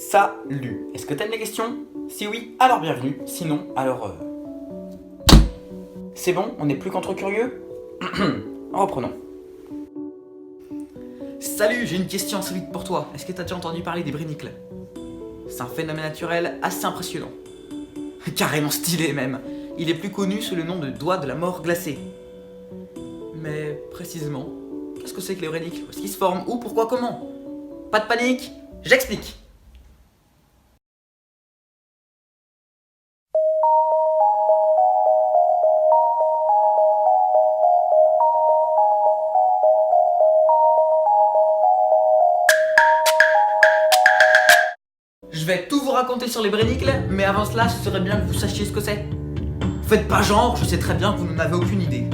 Salut. Est-ce que t'aimes les questions? Si oui, alors bienvenue. Sinon, alors... C'est bon, on n'est plus qu'entre curieux? Reprenons. Salut, j'ai une question insolite pour toi. Est-ce que t'as déjà entendu parler des brénicles? C'est un phénomène naturel assez impressionnant. Carrément stylé même. Il est plus connu sous le nom de doigt de la mort glacé. Mais précisément, qu'est-ce que c'est que les brénicles? Est-ce qu'ils se forment? Où? Pourquoi? Comment? Pas de panique, j'explique. Je vais tout vous raconter sur les brénicles, mais avant cela, ce serait bien que vous sachiez ce que c'est. Faites pas genre, je sais très bien que vous n'en avez aucune idée.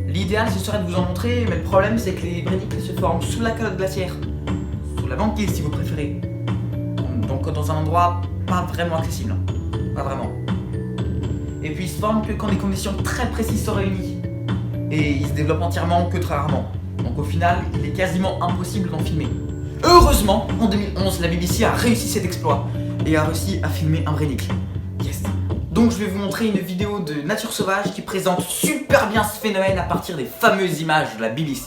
L'idéal, ce serait de vous en montrer, mais le problème, c'est que les brénicles se forment sous la calotte glaciaire. Sous la banquise, si vous préférez. Donc dans un endroit pas vraiment accessible. Pas vraiment. Et puis ils se forment que quand des conditions très précises sont réunies. Et ils se développent entièrement que très rarement. Donc au final, il est quasiment impossible d'en filmer. Heureusement, en 2011, la BBC a réussi cet exploit et a réussi à filmer un brénicle. Yes. Donc je vais vous montrer une vidéo de Nature Sauvage qui présente super bien ce phénomène à partir des fameuses images de la BBC.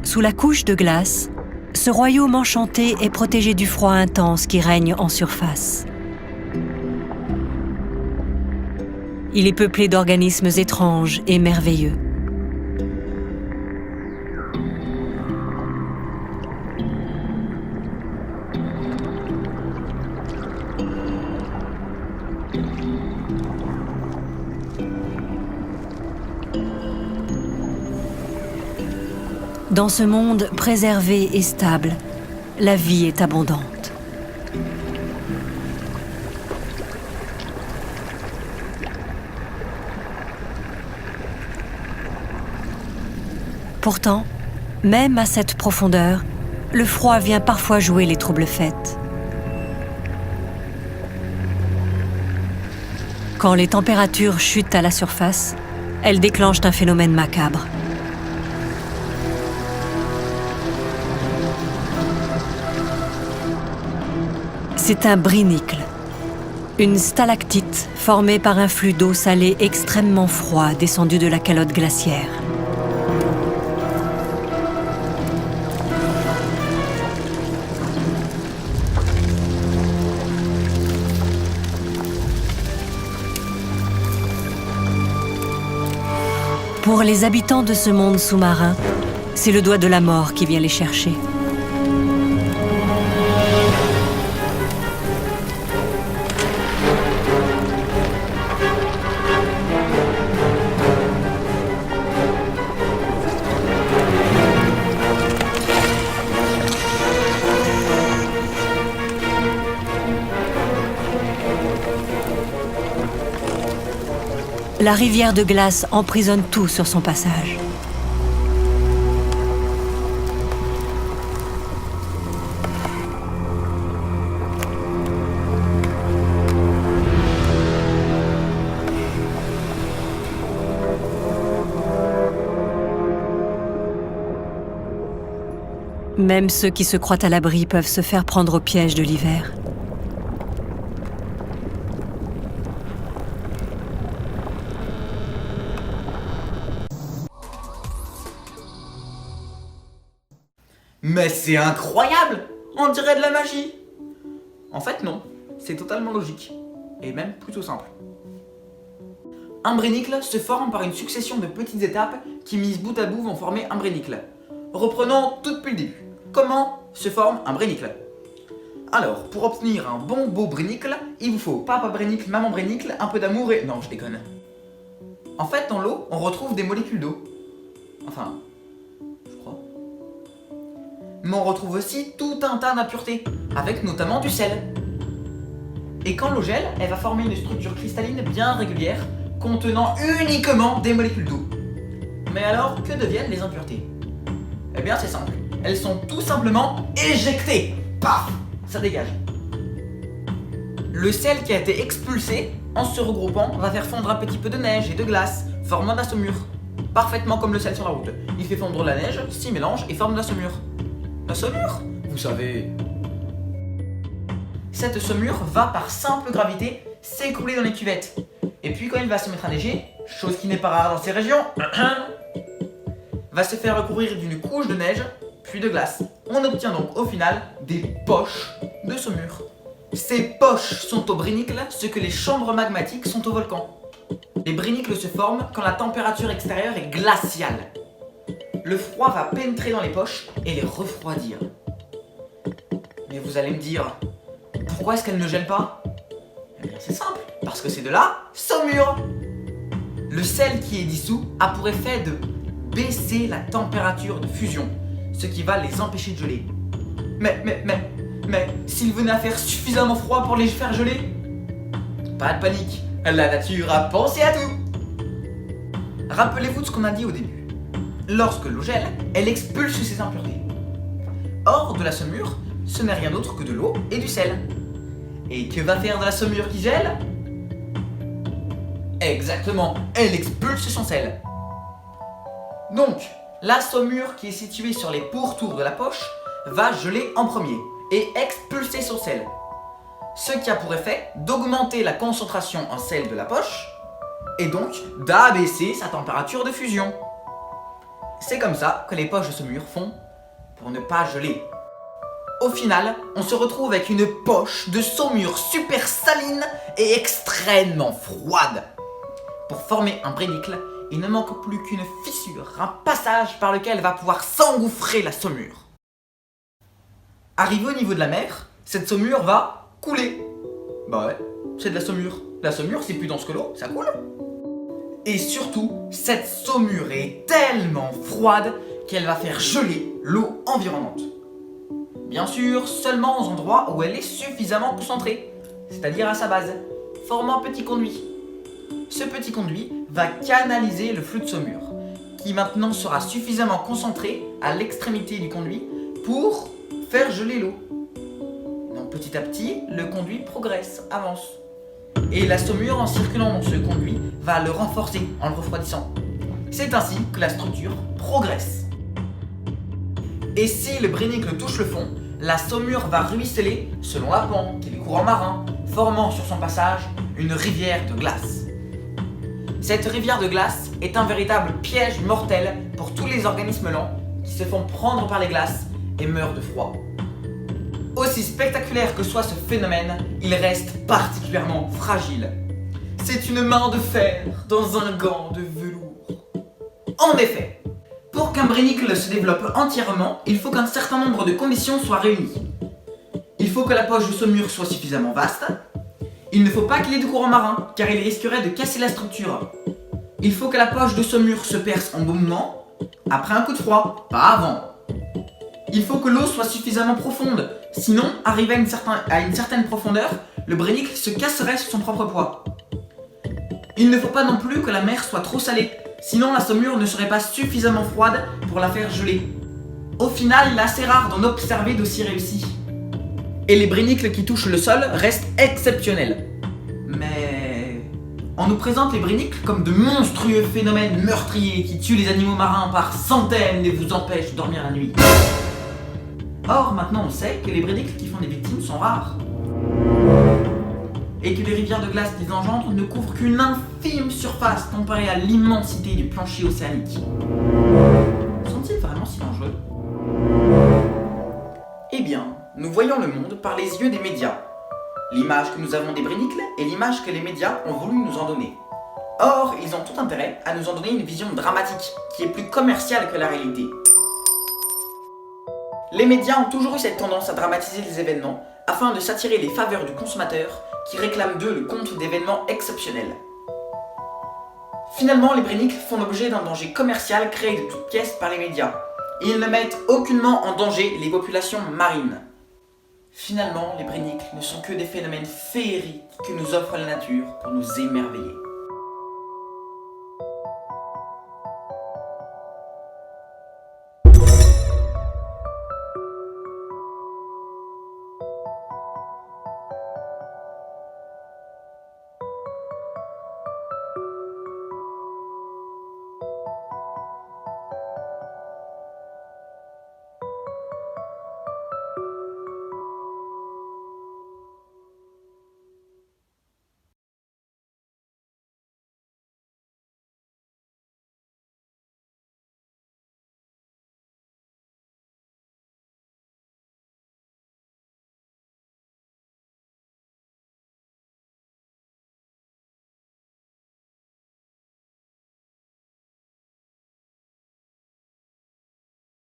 Sous la couche de glace, ce royaume enchanté est protégé du froid intense qui règne en surface. Il est peuplé d'organismes étranges et merveilleux. Dans ce monde préservé et stable, la vie est abondante. Pourtant, même à cette profondeur, le froid vient parfois jouer les troubles fêtes. Quand les températures chutent à la surface, elles déclenchent un phénomène macabre. C'est un brénicle, une stalactite formée par un flux d'eau salée extrêmement froid descendu de la calotte glaciaire. Pour les habitants de ce monde sous-marin, c'est le doigt de la mort qui vient les chercher. La rivière de glace emprisonne tout sur son passage. Même ceux qui se croient à l'abri peuvent se faire prendre au piège de l'hiver. Mais c'est incroyable! On dirait de la magie! En fait non, c'est totalement logique, et même plutôt simple. Un brénicle se forme par une succession de petites étapes qui mises bout à bout vont former un brénicle. Reprenons tout depuis le début. Comment se forme un brénicle? Alors, pour obtenir un bon beau brénicle, il vous faut papa brénicle, maman brénicle, un peu d'amour et... Non, je déconne. En fait, dans l'eau, on retrouve des molécules d'eau. Enfin... mais on retrouve aussi tout un tas d'impuretés, avec notamment du sel. Et quand l'eau gèle, elle va former une structure cristalline bien régulière, contenant uniquement des molécules d'eau. Mais alors, que deviennent les impuretés? Eh bien c'est simple, elles sont tout simplement éjectées. Paf! Ça dégage. Le sel qui a été expulsé, en se regroupant, va faire fondre un petit peu de neige et de glace, formant de la saumure. Parfaitement comme le sel sur la route. Il fait fondre la neige, s'y mélange et forme de la saumure. La saumure, vous savez. Cette saumure va par simple gravité s'écrouler dans les cuvettes. Et puis quand il va se mettre à neiger, chose qui n'est pas rare dans ces régions, va se faire recouvrir d'une couche de neige, puis de glace. On obtient donc au final des poches de saumure. Ces poches sont au brénicle ce que les chambres magmatiques sont au volcan. Les brénicles se forment quand la température extérieure est glaciale. Le froid va pénétrer dans les poches et les refroidir. Mais vous allez me dire, pourquoi est-ce qu'elles ne gèlent pas? Eh bien c'est simple, parce que c'est de la saumure. Le sel qui est dissous a pour effet de baisser la température de fusion, ce qui va les empêcher de geler. Mais, s'il venait à faire suffisamment froid pour les faire geler? Pas de panique, la nature a pensé à tout. Rappelez-vous de ce qu'on a dit au début. Lorsque l'eau gèle, elle expulse ses impuretés. Or, de la saumure, ce n'est rien d'autre que de l'eau et du sel. Et que va faire de la saumure qui gèle? Exactement, elle expulse son sel. Donc, la saumure qui est située sur les pourtours de la poche va geler en premier et expulser son sel. Ce qui a pour effet d'augmenter la concentration en sel de la poche et donc d'abaisser sa température de fusion. C'est comme ça que les poches de saumure font pour ne pas geler. Au final, on se retrouve avec une poche de saumure super saline et extrêmement froide. Pour former un brénicle, il ne manque plus qu'une fissure, un passage par lequel va pouvoir s'engouffrer la saumure. Arrivé au niveau de la mer, cette saumure va couler. Bah ouais, c'est de la saumure. La saumure, c'est plus dense que l'eau, ça coule. Et surtout, cette saumure est tellement froide qu'elle va faire geler l'eau environnante. Bien sûr, seulement aux endroits où elle est suffisamment concentrée, c'est-à-dire à sa base, formant un petit conduit. Ce petit conduit va canaliser le flux de saumure, qui maintenant sera suffisamment concentré à l'extrémité du conduit pour faire geler l'eau. Donc petit à petit, le conduit progresse, avance. Et la saumure, en circulant dans ce conduit, va le renforcer en le refroidissant. C'est ainsi que la structure progresse. Et si le brénicle touche le fond, la saumure va ruisseler selon la pente et les courants marins, formant sur son passage une rivière de glace. Cette rivière de glace est un véritable piège mortel pour tous les organismes lents qui se font prendre par les glaces et meurent de froid. Aussi spectaculaire que soit ce phénomène, il reste particulièrement fragile. C'est une main de fer dans un gant de velours. En effet, pour qu'un brénicle se développe entièrement, il faut qu'un certain nombre de conditions soient réunies. Il faut que la poche de saumure soit suffisamment vaste. Il ne faut pas qu'il y ait de courant marin, car il risquerait de casser la structure. Il faut que la poche de saumure se perce en bon moment, après un coup de froid, pas avant. Il faut que l'eau soit suffisamment profonde, sinon, arrivé à une certaine profondeur, le brénicle se casserait sous son propre poids. Il ne faut pas non plus que la mer soit trop salée, sinon la saumure ne serait pas suffisamment froide pour la faire geler. Au final, il est assez rare d'en observer d'aussi réussis. Et les brénicles qui touchent le sol restent exceptionnels. Mais on nous présente les brénicles comme de monstrueux phénomènes meurtriers qui tuent les animaux marins par centaines et vous empêchent de dormir la nuit. Or, maintenant on sait que les brénicles qui font des victimes sont rares. Et que les rivières de glace qu'ils engendrent ne couvrent qu'une infime surface comparée à l'immensité du plancher océanique. Sont-ils vraiment si dangereux? Eh bien, nous voyons le monde par les yeux des médias. L'image que nous avons des brénicles est l'image que les médias ont voulu nous en donner. Or, ils ont tout intérêt à nous en donner une vision dramatique, qui est plus commerciale que la réalité. Les médias ont toujours eu cette tendance à dramatiser les événements afin de s'attirer les faveurs du consommateur qui réclame d'eux le conte d'événements exceptionnels. Finalement, les brénicles font l'objet d'un danger commercial créé de toutes pièces par les médias. Et ils ne mettent aucunement en danger les populations marines. Finalement, les brénicles ne sont que des phénomènes féeriques que nous offre la nature pour nous émerveiller.